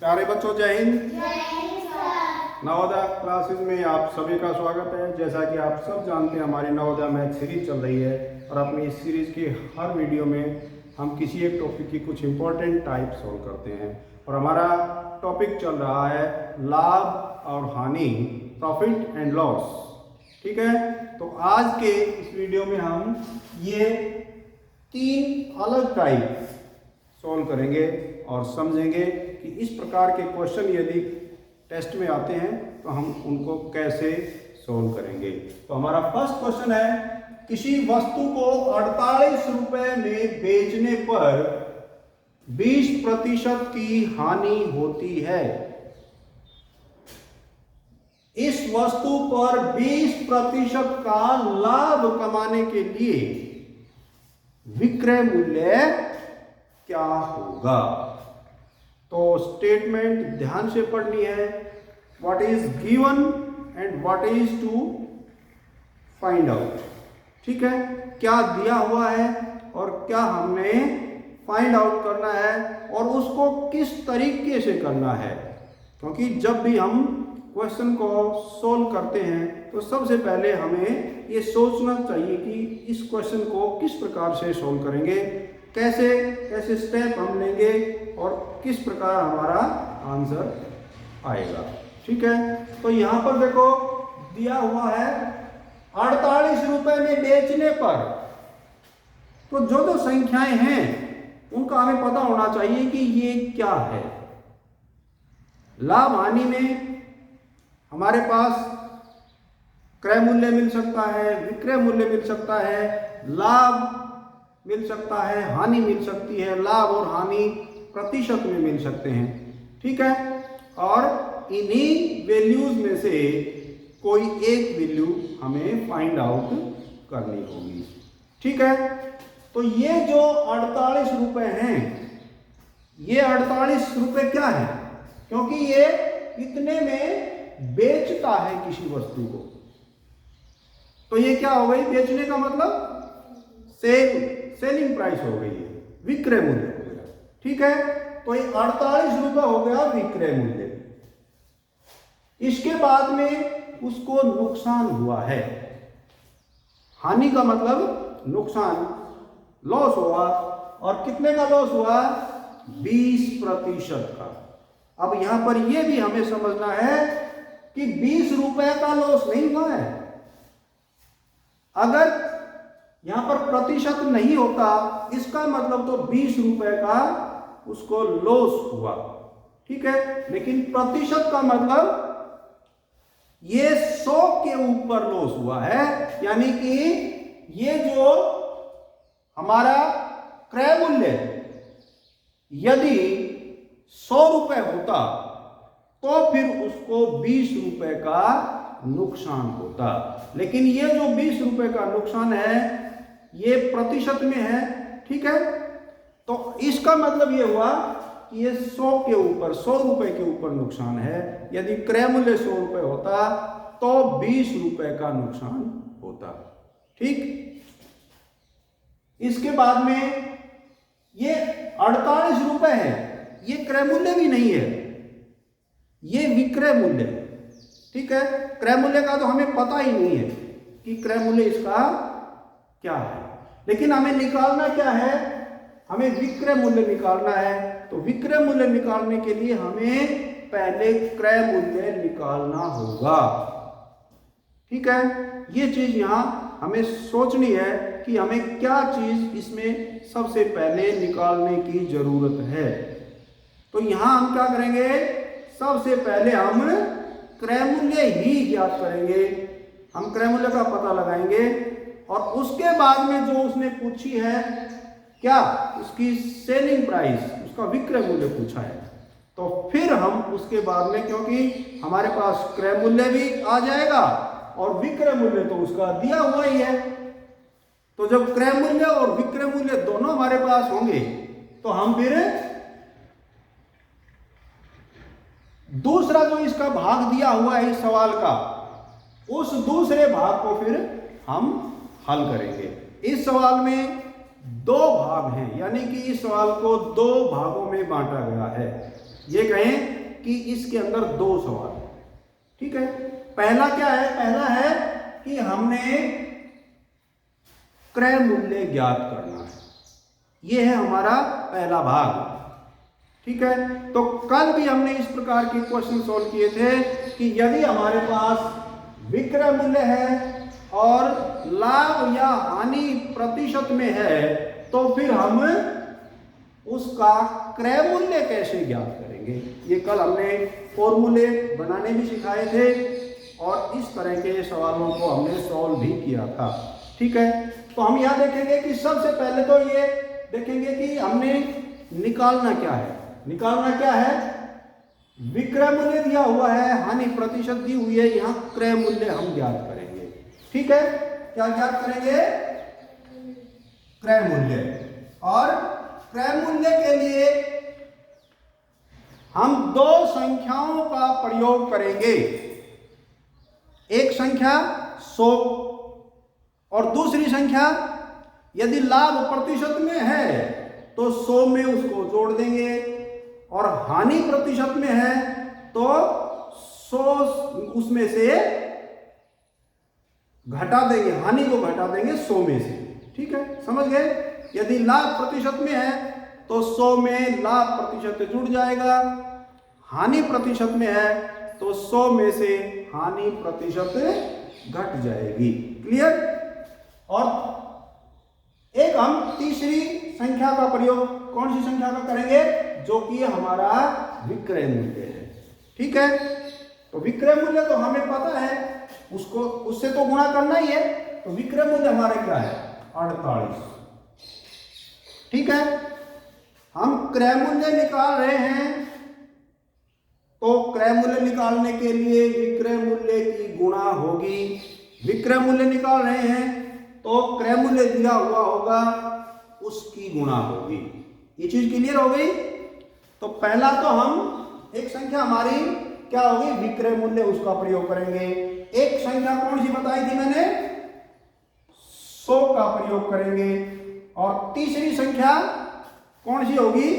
प्यारे बच्चों, जय हिंद। नवोदय क्लासेस में आप सभी का स्वागत है। जैसा कि आप सब जानते हैं, हमारी नवोदय मैथ सीरीज चल रही है और अपनी इस सीरीज के हर वीडियो में हम किसी एक टॉपिक की कुछ इंपॉर्टेंट टाइप सॉल्व करते हैं। और हमारा टॉपिक चल रहा है लाभ और हानि, प्रॉफिट एंड लॉस। ठीक है, तो आज के इस वीडियो में हम ये 3 अलग टाइप सॉल्व करेंगे और समझेंगे कि इस प्रकार के क्वेश्चन यदि टेस्ट में आते हैं तो हम उनको कैसे सॉल्व करेंगे। तो हमारा फर्स्ट क्वेश्चन है, किसी वस्तु को 48 रुपए में बेचने पर 20% की हानि होती है। इस वस्तु पर 20% का लाभ कमाने के लिए विक्रय मूल्य क्या होगा। तो स्टेटमेंट ध्यान से पढ़नी है। What is given and what is to find out. ठीक है, क्या दिया हुआ है और क्या हमने फाइंड आउट करना है और उसको किस तरीके से करना है। क्योंकि जब भी हम क्वेश्चन को सोल्व करते हैं तो सबसे पहले हमें ये सोचना चाहिए कि इस क्वेश्चन को किस प्रकार से सोल्व करेंगे, कैसे कैसे स्टेप हम लेंगे और किस प्रकार हमारा आंसर आएगा। ठीक है, तो यहां पर देखो दिया हुआ है 48 रुपए में बेचने पर। तो जो संख्याएं हैं उनका हमें पता होना चाहिए कि ये क्या है। लाभ हानि में हमारे पास क्रय मूल्य मिल सकता है, विक्रय मूल्य मिल सकता है, लाभ मिल सकता है, हानि मिल सकती है। लाभ और हानि प्रतिशत में मिल सकते हैं। ठीक है, और इन्हीं वैल्यूज में से कोई एक वैल्यू हमें फाइंड आउट करनी होगी। ठीक है, तो ये जो 48 रुपए हैं, ये 48 रुपए क्या है, क्योंकि ये इतने में बेचता है किसी वस्तु को। तो ये क्या हो गई, बेचने का मतलब सेलिंग प्राइस हो गई है, विक्रय मूल्य हो गया। ठीक है, तो ये 48 रुपए हो गया विक्रय मूल्य। इसके बाद में उसको नुकसान हुआ है। हानि का मतलब नुकसान, लॉस हुआ। और कितने का लॉस हुआ, 20% का। अब यहां पर यह भी हमें समझना है कि 20 रुपए का लॉस नहीं हुआ है। अगर यहां पर प्रतिशत नहीं होता, इसका मतलब तो 20 रुपए का उसको लॉस हुआ। ठीक है, लेकिन प्रतिशत का मतलब ये 100 के ऊपर लॉस हुआ है। यानी कि ये जो हमारा क्रय मूल्य यदि 100 रुपए होता तो फिर उसको 20 रुपए का नुकसान होता। लेकिन ये जो 20 रुपए का नुकसान है ये प्रतिशत में है। ठीक है, तो इसका मतलब ये हुआ कि ये 100 के ऊपर, 100 रुपए के ऊपर नुकसान है। यदि क्रय मूल्य 100 रुपए होता तो 20 रुपए का नुकसान होता। ठीक, इसके बाद में ये 48 रुपए है, ये क्रय मूल्य भी नहीं है, ये विक्रय मूल्य है। ठीक है, क्रय मूल्य का तो हमें पता ही नहीं है कि क्रय मूल्य इसका क्या है, लेकिन हमें निकालना क्या है, हमें विक्रय मूल्य निकालना है। तो विक्रय मूल्य निकालने के लिए हमें पहले क्रय मूल्य निकालना होगा। ठीक है, ये चीज यहां हमें सोचनी है कि हमें क्या चीज इसमें सबसे पहले निकालने की जरूरत है। तो यहां हम क्या करेंगे, सबसे पहले हम क्रय मूल्य ही ज्ञात करेंगे। हम क्रय मूल्य का पता लगाएंगे और उसके बाद में जो उसने पूछी है क्या, उसकी सेलिंग प्राइस, उसका विक्रय मूल्य पूछा है, तो फिर हम उसके बाद में, क्योंकि हमारे पास क्रय मूल्य भी आ जाएगा और विक्रय मूल्य तो उसका दिया हुआ ही है। तो जब क्रय मूल्य और विक्रय मूल्य दोनों हमारे पास होंगे तो हम फिर दूसरा जो इसका भाग दिया हुआ है इस सवाल का, उस दूसरे भाग को फिर हम हल करेंगे। इस सवाल में 2 भाग हैं, यानी कि इस सवाल को 2 भागों में बांटा गया है। ये कहें कि इसके अंदर दो सवाल है। ठीक है, पहला क्या है? पहला है कि हमने क्रय मूल्य ज्ञात करना है, ये है हमारा पहला भाग। ठीक है, तो कल भी हमने इस प्रकार के क्वेश्चन सॉल्व किए थे कि यदि हमारे पास विक्रय मूल्य है और लाभ या हानि प्रतिशत में है तो फिर हम उसका क्रय मूल्य कैसे ज्ञात करेंगे। ये कल हमने फॉर्मूले बनाने भी सिखाए थे और इस तरह के सवालों को हमने सॉल्व भी किया था। ठीक है, तो हम यहां देखेंगे कि सबसे पहले तो ये देखेंगे कि हमने निकालना क्या है। निकालना क्या है? विक्रय मूल्य दिया हुआ है, हानि प्रतिशत दी हुई है, यहां क्रय मूल्य हम ज्ञात करेंगे। ठीक है, क्या ज्ञात करेंगे? क्रय मूल्य। और क्रय मूल्य के लिए हम दो संख्याओं का प्रयोग करेंगे, एक संख्या 100 और दूसरी संख्या यदि लाभ प्रतिशत में है तो 100 में उसको जोड़ देंगे और हानि प्रतिशत में है तो 100 उसमें से घटा देंगे, हानि को घटा देंगे 100 में से। ठीक है, समझ गए? यदि लाभ प्रतिशत में है तो 100 में लाभ प्रतिशत जुड़ जाएगा, हानि प्रतिशत में है तो 100 में से हानि प्रतिशत घट जाएगी। क्लियर? और एक हम तीसरी संख्या का प्रयोग कौन सी संख्या का करेंगे? जो कि हमारा विक्रय मूल्य है। ठीक है, तो विक्रय मूल्य तो हमें पता है, उसको उससे तो गुणा करना ही है। तो विक्रय मूल्य हमारा क्या है? 48। ठीक है, हम क्रय मूल्य निकाल रहे हैं तो क्रय मूल्य निकालने के लिए विक्रय मूल्य की गुणा होगी। विक्रय मूल्य निकाल रहे हैं तो क्रय मूल्य दिया हुआ होगा, उसकी गुणा होगी। ये चीज क्लियर हो गई? तो पहला तो हम एक संख्या हमारी क्या होगी? विक्रय मूल्य, उसका प्रयोग करेंगे। एक संख्या कौन सी बताई थी मैंने? 100 का प्रयोग करेंगे। और तीसरी संख्या कौन सी होगी?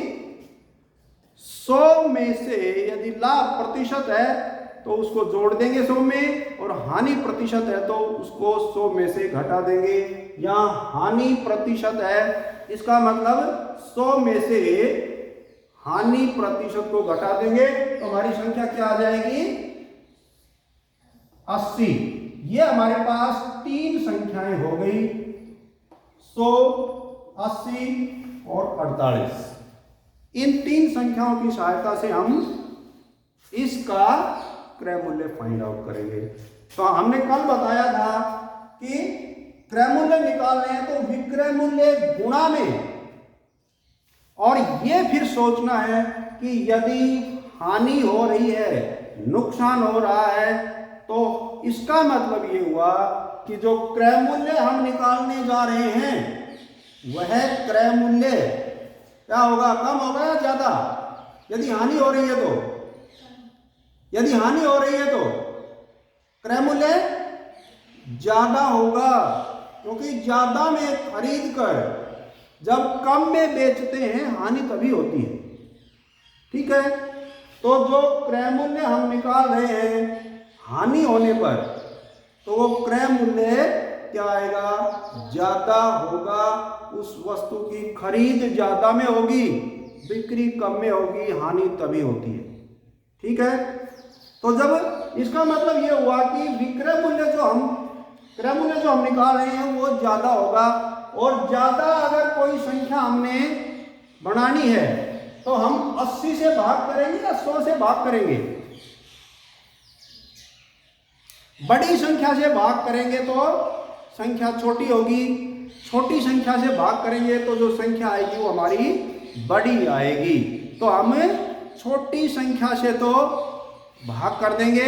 100 में से यदि लाभ प्रतिशत है तो उसको जोड़ देंगे 100 में, और हानि प्रतिशत है तो उसको 100 में से घटा देंगे। यहां हानि प्रतिशत है, इसका मतलब 100 में से हानि प्रतिशत को घटा देंगे तो हमारी संख्या क्या आ जाएगी? 80। ये हमारे पास तीन संख्याएं हो गई, 100, 80 और 48। इन तीन संख्याओं की सहायता से हम इसका क्रय मूल्य फाइंड आउट करेंगे। तो हमने कल बताया था कि क्रय मूल्य निकाल रहे हैं तो विक्रय मूल्य गुणा में, और ये फिर सोचना है कि यदि हानि हो रही है, नुकसान हो रहा है, तो इसका मतलब ये हुआ कि जो क्रय मूल्य हम निकालने जा रहे हैं वह क्रय मूल्य क्या होगा? कम होगा या ज्यादा? यदि हानि हो रही है तो, यदि हानि हो रही है तो क्रय मूल्य ज्यादा होगा, क्योंकि ज्यादा में खरीद कर जब कम में बेचते हैं हानि तभी होती है। ठीक है, तो जो क्रय मूल्य हम निकाल रहे हैं हानि होने पर, तो वो क्रय मूल्य क्या आएगा? ज्यादा होगा। उस वस्तु की खरीद ज्यादा में होगी, बिक्री कम में होगी, हानि तभी होती है। ठीक है, तो जब इसका मतलब ये हुआ कि विक्रय मूल्य जो हम क्रय मूल्य जो हम निकाल रहे हैं वो ज्यादा होगा, और ज्यादा अगर कोई संख्या हमने बनानी है तो हम 80 से भाग करेंगे या 100 से भाग करेंगे? बड़ी संख्या से भाग करेंगे तो संख्या छोटी होगी, छोटी संख्या से भाग करेंगे तो जो संख्या आएगी वो हमारी बड़ी आएगी। तो हम छोटी संख्या से तो भाग कर देंगे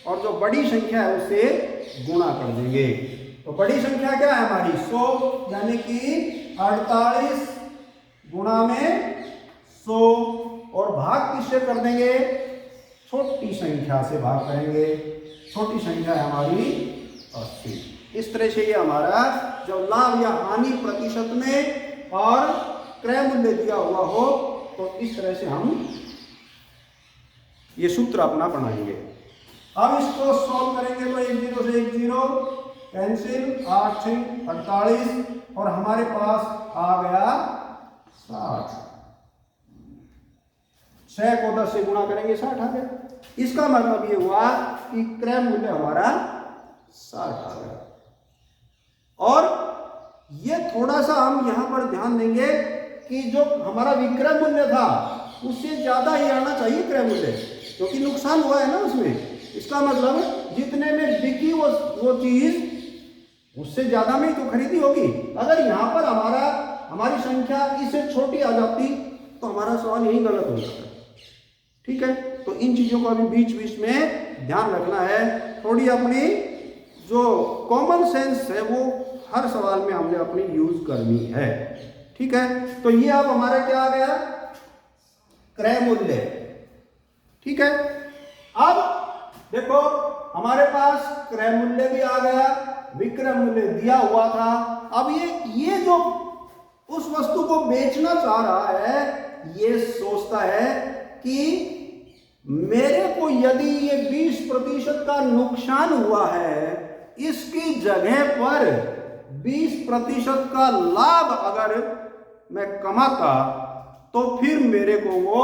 और जो बड़ी संख्या है उससे गुणा कर देंगे। तो बड़ी संख्या क्या है हमारी? 100, यानी कि 48 गुणा में 100, और भाग किससे कर देंगे? छोटी संख्या से भाग करेंगे। छोटी संख्या है हमारी 80। इस तरह से ये हमारा जब लाभ या हानि प्रतिशत में और क्रय मूल्य दिया हुआ हो तो इस तरह से हम ये सूत्र अपना बनाएंगे। अब इसको सॉल्व करेंगे तो 1 0 से 1 0 कैंसिल, 8 6 48 और हमारे पास आ गया 60। 6 को 10 से गुणा करेंगे 60 आ गया। इसका मतलब ये हुआ कि क्रय मूल्य हमारा 60 आ गया। और ये थोड़ा सा हम यहां पर ध्यान देंगे कि जो हमारा विक्रय मूल्य था उससे ज्यादा ही आना चाहिए क्रय मूल्य, क्योंकि नुकसान हुआ है ना उसमें। इसका मतलब जितने में बिकी वो चीज उससे ज्यादा में तो खरीदी होगी। अगर यहां पर हमारी संख्या इससे छोटी आ जाती तो हमारा सवाल यही गलत हो जाता। ठीक है, तो इन चीजों को अभी बीच बीच में ध्यान रखना है। थोड़ी अपनी जो कॉमन सेंस है वो हर सवाल में हमने अपनी यूज करनी है। ठीक है, तो ये अब हमारा क्या आ गया, क्रय मूल्य। ठीक है, अब देखो हमारे पास क्रय मूल्य भी आ गया, विक्रय मूल्य दिया हुआ था। अब ये जो उस वस्तु को बेचना चाह रहा है ये सोचता है कि मेरे को यदि ये 20% का नुकसान हुआ है, इसकी जगह पर 20% का लाभ अगर मैं कमाता तो फिर मेरे को वो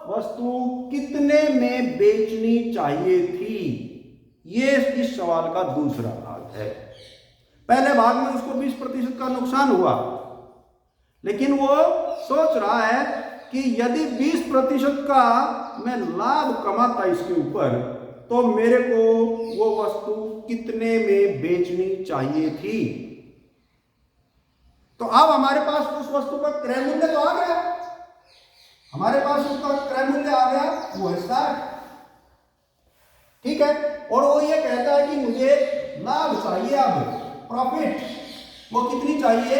वस्तु कितने में बेचनी चाहिए थी। ये इस सवाल का दूसरा भाग है। पहले भाग में उसको 20% का नुकसान हुआ, लेकिन वो सोच रहा है कि यदि 20% का मैं लाभ कमाता इसके ऊपर तो मेरे को वो वस्तु कितने में बेचनी चाहिए थी। तो अब हमारे पास उस वस्तु का क्रय मूल्य तो आ गया, हमारे पास उसका क्रय मूल्य आ गया, वो है 60। ठीक है, और वो ये कहता है कि मुझे लाभ चाहिए, अब प्रॉफिट वो कितनी चाहिए,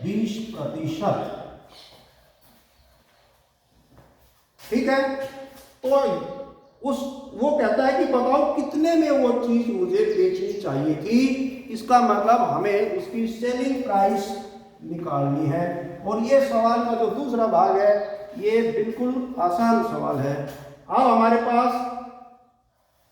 20%। ठीक है, तो वो कहता है कि बताओ कितने में वो चीज मुझे बेचनी चाहिए थी। इसका मतलब हमें उसकी सेलिंग प्राइस निकालनी है। और ये सवाल का जो दूसरा भाग है ये बिल्कुल आसान सवाल है। अब हमारे पास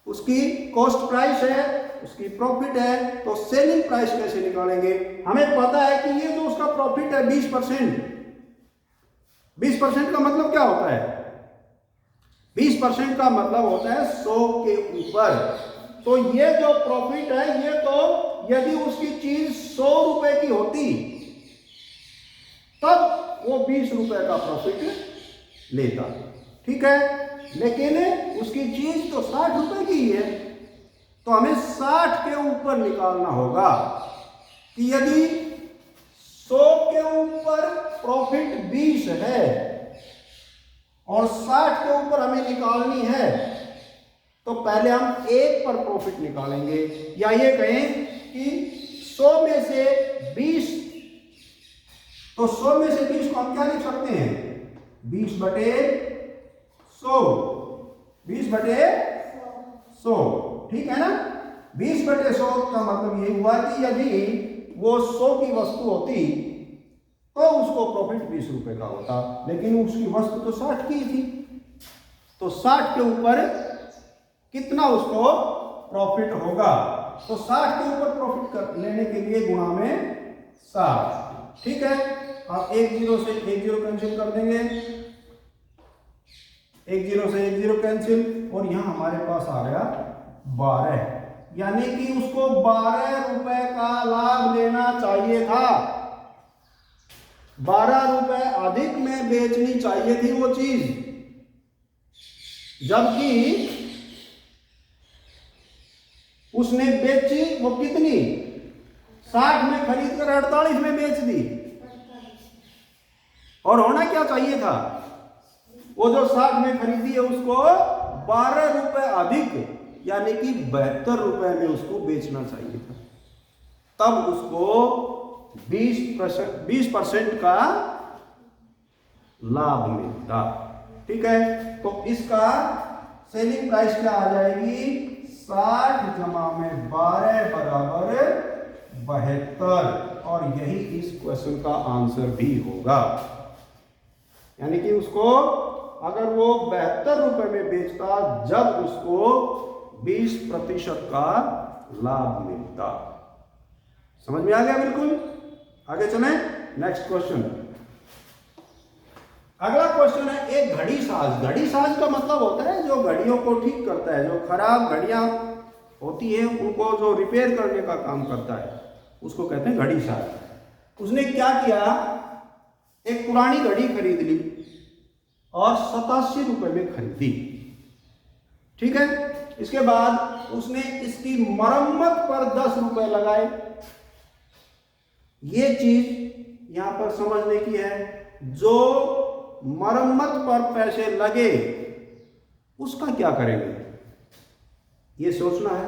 उसकी कॉस्ट प्राइस है, उसकी प्रॉफिट है, तो सेलिंग प्राइस कैसे निकालेंगे। हमें पता है कि ये जो उसका प्रॉफिट है 20%। 20% का मतलब क्या होता है, 20% का मतलब होता है 100 के ऊपर। तो ये जो प्रॉफिट है ये तो यदि उसकी चीज 100 रुपए की होती तब वो 20 रुपए का प्रॉफिट लेता। ठीक है, लेकिन उसकी चीज तो 60 रुपए की ही है, तो हमें 60 के ऊपर निकालना होगा कि यदि 100 के ऊपर प्रॉफिट 20 है और 60 के ऊपर हमें निकालनी है, तो पहले हम 1 पर प्रॉफिट निकालेंगे। या ये कहें कि 100 में से 20, तो 100 में से 20 को हम क्या लिख सकते हैं, 20/100, 20/100। ठीक है ना, 20/100 का मतलब ये हुआ कि यदि वो 100 की वस्तु होती तो उसको प्रॉफिट 20 रुपए का होता, लेकिन उसकी वस्तु तो 60 की थी, तो 60 के ऊपर कितना उसको प्रॉफिट होगा। तो 60 के ऊपर प्रॉफिट लेने के लिए गुणा में 60। ठीक है, आप 1 0 से 1 0 कैंसिल कर देंगे, 1 0 से 1 0 कैंसिल, और यहां हमारे पास आ गया 12, यानी कि उसको 12 रुपए का लाभ लेना चाहिए था। 12 रुपए अधिक में बेचनी चाहिए थी वो चीज, जबकि उसने बेची वो कितनी, 60 में खरीद कर 48 में बेच दी। और होना क्या चाहिए था, वो जो 60 में खरीदी है उसको 12 रुपए अधिक यानी कि 72 रुपए में उसको बेचना चाहिए था, तब उसको 20% का लाभ मिलता। ठीक है, तो इसका सेलिंग प्राइस क्या आ जाएगी, 60 जमा में 12 बराबर 72, और यही इस क्वेश्चन का आंसर भी होगा। यानी कि उसको अगर वो 72 रुपए में बेचता जब उसको 20% का लाभ मिलता। समझ में आ गया? बिल्कुल। आगे चलें, नेक्स्ट क्वेश्चन। अगला क्वेश्चन है एक घड़ी साज। घड़ी साज का मतलब होता है जो घड़ियों को ठीक करता है, जो खराब घड़ियां होती है उनको जो रिपेयर करने का काम करता है, उसको कहते हैं घड़ी साज। उसने क्या किया, एक पुरानी घड़ी खरीद ली और 87 रुपए में खरीदी। ठीक है। इसके बाद उसने इसकी मरम्मत पर 10 रुपए लगाए। ये चीज यहां पर समझने की है, जो मरम्मत पर पैसे लगे उसका क्या करेंगे, ये सोचना है।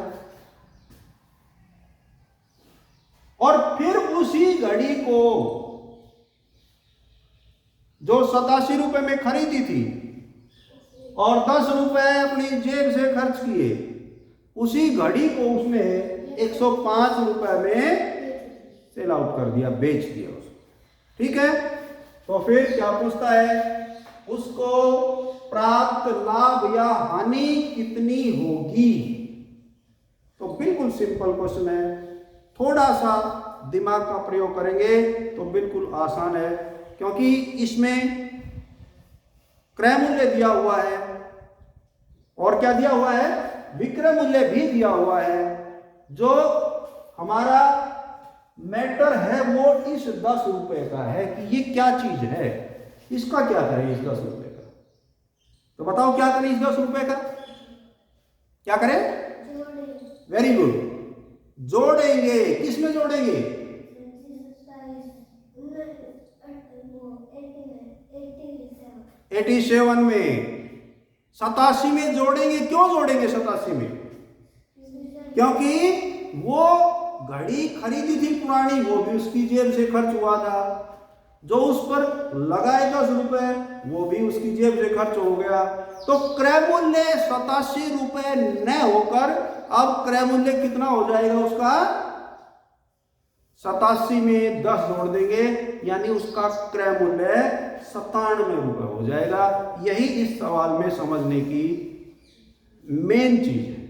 और फिर उसी घड़ी को जो 87 रुपए में खरीदी थी और 10 रुपए अपनी जेब से खर्च किए, उसी घड़ी को उसने 105 रुपए में सेल आउट कर दिया, बेच दिया उसको। ठीक है। तो फिर क्या पूछता है, उसको प्राप्त लाभ या हानि कितनी होगी? तो बिल्कुल सिंपल क्वेश्चन है, थोड़ा सा दिमाग का प्रयोग करेंगे तो बिल्कुल आसान है, क्योंकि इसमें क्रय मूल्य दिया हुआ है और क्या दिया हुआ है, विक्रय मूल्य भी दिया हुआ है। जो हमारा मैटर है वो इस 10 रुपए का है कि ये क्या चीज है, इसका क्या करें इस 10 रुपए का। तो बताओ क्या करें इस 10 रुपए का, क्या करें? वेरी गुड, जोड़ेंगे। किस में जोड़ेंगे? 87 में। 87 में जोड़ेंगे। क्यों जोड़ेंगे 87 में? क्योंकि वो घड़ी खरीदी थी पुरानी, वो भी उसकी जेब से खर्च हुआ था। जो उस पर लगाए 10 रुपए, वो भी उसकी जेब से खर्च हो गया। तो क्रय मूल्य 87 रुपए न होकर अब क्रय मूल्य कितना हो जाएगा उसका? 87 में 10 जोड़ देंगे, यानी उसका क्रय मूल्य 97 रुपए हो जाएगा। यही इस सवाल में समझने की मेन चीज है।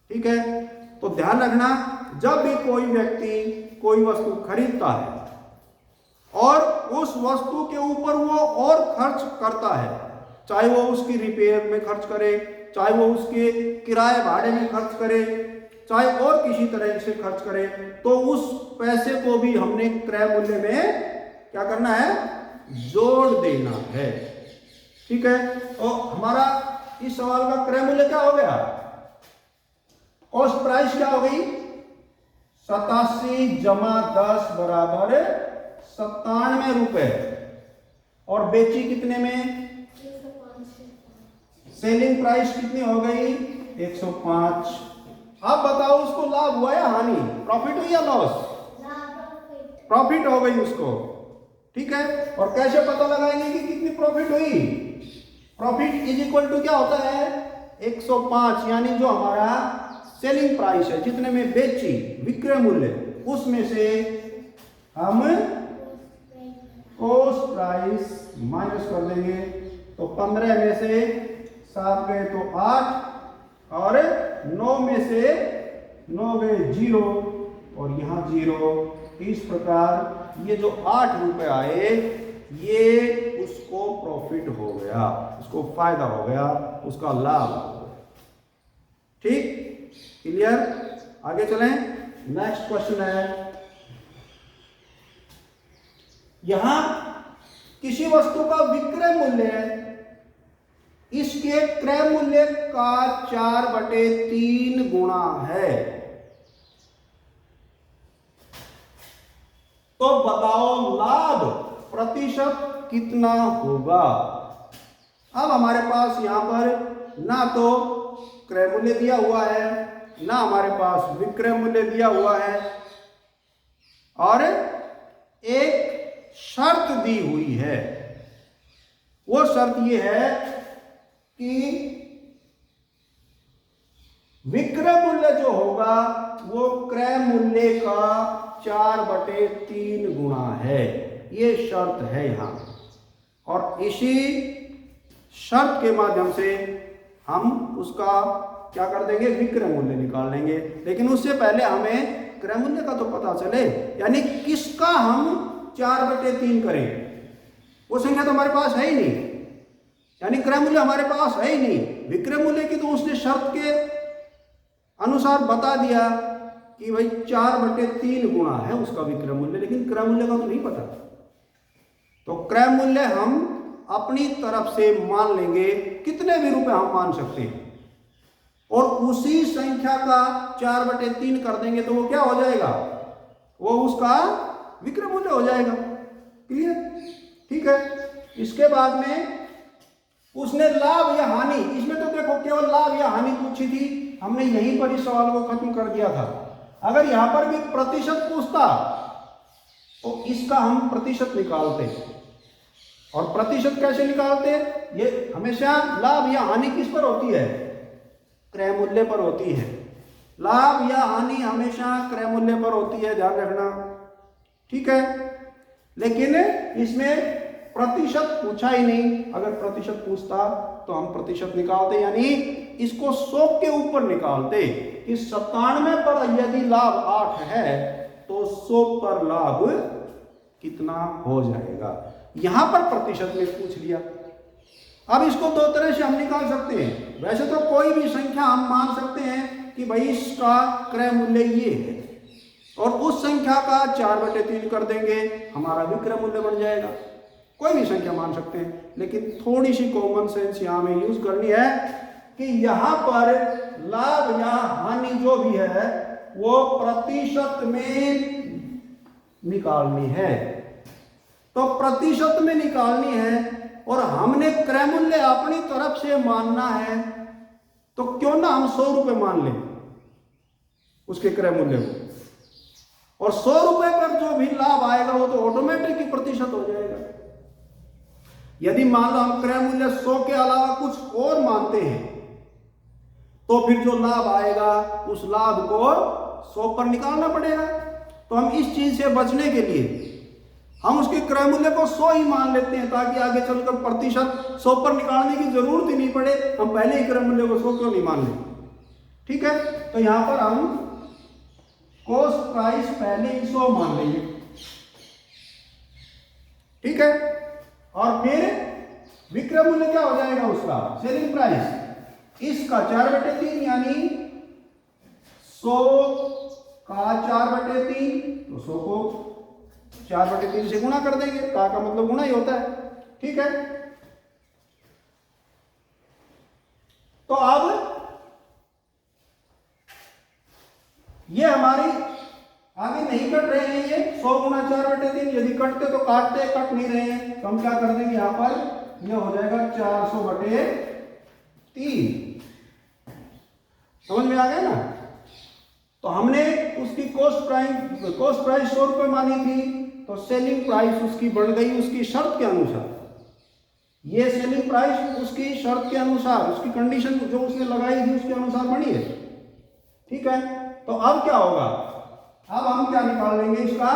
ठीक है। तो ध्यान रखना, जब भी कोई व्यक्ति कोई वस्तु खरीदता है और उस वस्तु के ऊपर वो और खर्च करता है, चाहे वो उसकी रिपेयर में खर्च करे, चाहे वो उसके किराए भाड़े में खर्च करे, चाहे और किसी तरह से खर्च करे, तो उस पैसे को भी हमने क्रय मूल्य में क्या करना है, जोड़ देना है। ठीक है। तो हमारा इस सवाल का क्रय मूल्य क्या हो गया? कॉस्ट प्राइस क्या हो गई? 87 जमा 10 बराबर 97 रुपए। और बेची कितने में? सेलिंग प्राइस कितनी हो गई? 105। अब बताओ उसको लाभ हुआ या हानि, प्रॉफिट हुई या लॉस? प्रॉफिट हो गई उसको। ठीक है। और कैसे पता लगाएंगे कि कितनी प्रॉफिट हुई? प्रॉफिट इज इक्वल टू क्या होता है? 105, यानी जो हमारा सेलिंग प्राइस है, जितने में बेची, विक्रय मूल्य, उसमें से हम कॉस्ट प्राइस माइनस कर देंगे। तो 15 में से 7 गए तो 8 और 9 में से 9 गए 0 और यहाँ 0। इस प्रकार ये जो 8 रुपए आए ये उसको प्रॉफिट हो गया, उसको फायदा हो गया, उसका लाभ हो गया। ठीक, क्लियर? आगे चलें। नेक्स्ट क्वेश्चन है, यहां किसी वस्तु का विक्रय मूल्य है, इसके क्रय मूल्य का 4/3 गुणा है। तो बताओ लाभ प्रतिशत कितना होगा? अब हमारे पास यहां पर ना तो क्रय मूल्य दिया हुआ है, ना हमारे पास विक्रय मूल्य दिया हुआ है, और एक शर्त दी हुई है। वो शर्त ये है कि विक्रय मूल्य जो होगा वो क्रय मूल्य का 4/3 गुणा है। ये शर्त है यहां, और इसी शर्त के माध्यम से हम उसका क्या कर देंगे, विक्रय मूल्य निकाल लेंगे। लेकिन उससे पहले हमें क्रय मूल्य का तो पता चले, यानी किसका हम 4/3 करें। वो संख्या तो हमारे पास है ही नहीं, यानी क्रय मूल्य हमारे पास है ही नहीं। विक्रय मूल्य की तो उसने शर्त के अनुसार बता दिया कि भाई 4/3 गुणा है उसका विक्रय मूल्य, लेकिन क्रय मूल्य का तो नहीं पता। तो क्रय मूल्य हम अपनी तरफ से मान लेंगे, कितने भी रुपए हम मान सकते हैं, और उसी संख्या का 4/3 कर देंगे तो वो क्या हो जाएगा, वो उसका विक्रय मूल्य हो जाएगा। क्लियर? ठीक है। इसके बाद में उसने लाभ या हानि, इसमें तो देखो केवल लाभ या हानि पूछी थी, हमने यहीं पर इस सवाल को खत्म कर दिया था। अगर यहां पर भी प्रतिशत पूछता तो इसका हम प्रतिशत निकालते, और प्रतिशत कैसे निकालते, ये हमेशा लाभ या हानि किस पर होती है, क्रय मूल्य पर होती है। लाभ या हानि हमेशा क्रय मूल्य पर होती है, ध्यान रखना। ठीक है। लेकिन इसमें प्रतिशत पूछा ही नहीं, अगर प्रतिशत पूछता तो हम प्रतिशत निकालते, यानी इसको 100 के ऊपर निकालते कि 97 पर यदि लाभ 8 है तो 100 पर लाभ कितना हो जाएगा। यहां पर प्रतिशत में पूछ लिया। अब इसको दो तरह से हम निकाल सकते हैं। वैसे तो कोई भी संख्या हम मान सकते हैं कि भाई इसका क्रय मूल्य ये है, और उस संख्या का 4/3 कर देंगे, हमारा विक्रय मूल्य बन जाएगा। कोई भी संख्या मान सकते हैं, लेकिन थोड़ी सी कॉमन सेंस यहां में यूज करनी है कि यहां पर लाभ या हानि जो भी है वो प्रतिशत में निकालनी है। तो प्रतिशत में निकालनी है, और हमने क्रय मूल्य अपनी तरफ से मानना है, तो क्यों ना हम 100 रुपए मान लें उसके क्रय मूल्य को, और 100 रुपए पर जो भी लाभ आएगा वो तो ऑटोमेटिक ही प्रतिशत हो जाएगा। यदि मान लो हम क्रय मूल्य 100 के अलावा कुछ और मानते हैं, तो फिर जो लाभ आएगा उस लाभ को 100 पर निकालना पड़ेगा। तो हम इस चीज से बचने के लिए हम उसके क्रय मूल्य को 100 ही मान लेते हैं, ताकि आगे चलकर प्रतिशत 100 पर निकालने की जरूरत ही नहीं पड़े। हम पहले ही क्रय मूल्य को 100 क्यों नहीं मान लें। ठीक है। तो यहां पर हम कॉस्ट प्राइस पहले ही 100 मान लेंगे। ठीक है। और फिर विक्रय मूल्य क्या हो जाएगा उसका, सेलिंग प्राइस, इसका 4/3, यानी 100 का 4/3, तो 100 को 4/3 से गुणा कर देंगे। का मतलब गुणा ही होता है। ठीक है। तो अब ये हमारी आगे नहीं कट रहे हैं, ये 100 गुणा 4/3, यदि कटते तो काटते, कट नहीं रहे हैं तो हम क्या कर देंगे, यहां पर ये हो जाएगा 400/3। समझ में आ गया ना। तो हमने उसकी कॉस्ट प्राइस 100 रुपए मानी थी, तो सेलिंग प्राइस उसकी बढ़ गई उसकी शर्त के अनुसार। ये सेलिंग प्राइस उसकी शर्त के अनुसार, उसकी कंडीशन जो उसने लगाई थी उसके अनुसार बढ़ी है। ठीक है। तो अब क्या होगा, अब हम क्या निकाल लेंगे, इसका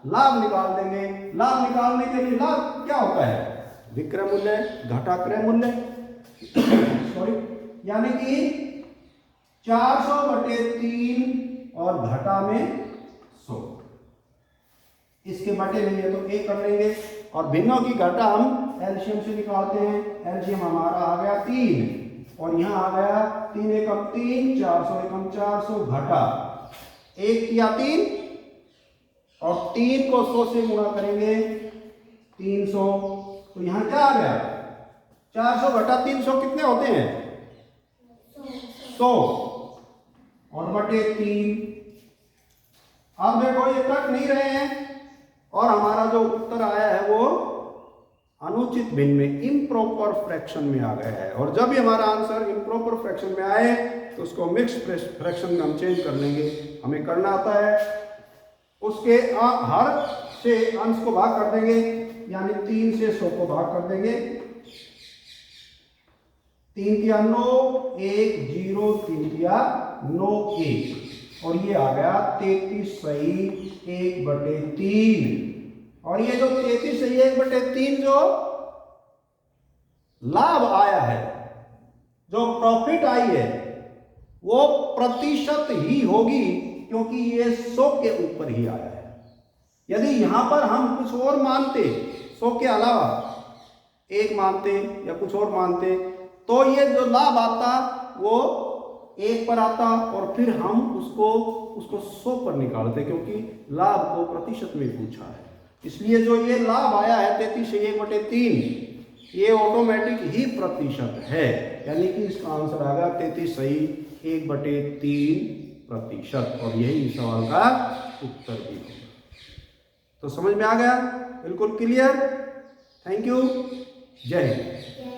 लाभ निकाल देंगे। लाभ निकालने के लिए लाभ क्या होता है, विक्रय मूल्य घटा क्रय मूल्य, सॉरी, यानी कि 400/3 और घटा में 100, इसके बटे नहीं है तो 1 कर लेंगे, और भिन्नों की घटा हम एलसीएम से निकालते हैं। एलसीएम हमारा आ गया 3, और यहां आ गया 3 एकम 3, 400 एकम 400, घटा 1 किया 3, और 3 को 100 से गुणा करेंगे 300, तो यहां क्या आ गया, 400 घटा 300 कितने होते हैं, 100, और बटे 3। अब देखो ये कट नहीं रहे हैं, और हमारा जो उत्तर आया है वो अनुचित भिन्न में, इम्प्रॉपर फ्रैक्शन में आ गया है। और जब भी हमारा आंसर इम्प्रॉपर फ्रैक्शन में आए तो उसको मिक्स फ्रैक्शन में हम चेंज कर लेंगे। हमें करना आता है, उसके हर से अंश को भाग कर देंगे, यानी 3 से 100 को भाग कर देंगे। 3 किया 9, 1 0, 3 किया 9 1, और ये आ गया 33 सही 1/3। और ये जो 33 सही 1/3 जो लाभ आया है, जो प्रॉफिट आई है वो प्रतिशत ही होगी, क्योंकि ये 100 के ऊपर ही आया है। यदि यहां पर हम कुछ और मानते, 100 के अलावा 1 मानते या कुछ और मानते, तो ये जो लाभ आता वो 1 पर आता और फिर हम उसको 100 पर निकालते, क्योंकि लाभ को प्रतिशत में पूछा है। इसलिए जो ये लाभ आया है 33 से 1/3, ये ऑटोमेटिक ही प्रतिशत है, यानी कि इसका आंसर आ गया 33 सही 1/3%, और यही सवाल का उत्तर भी होगा। तो समझ में आ गया? बिल्कुल क्लियर। Thank you. जय हिंद।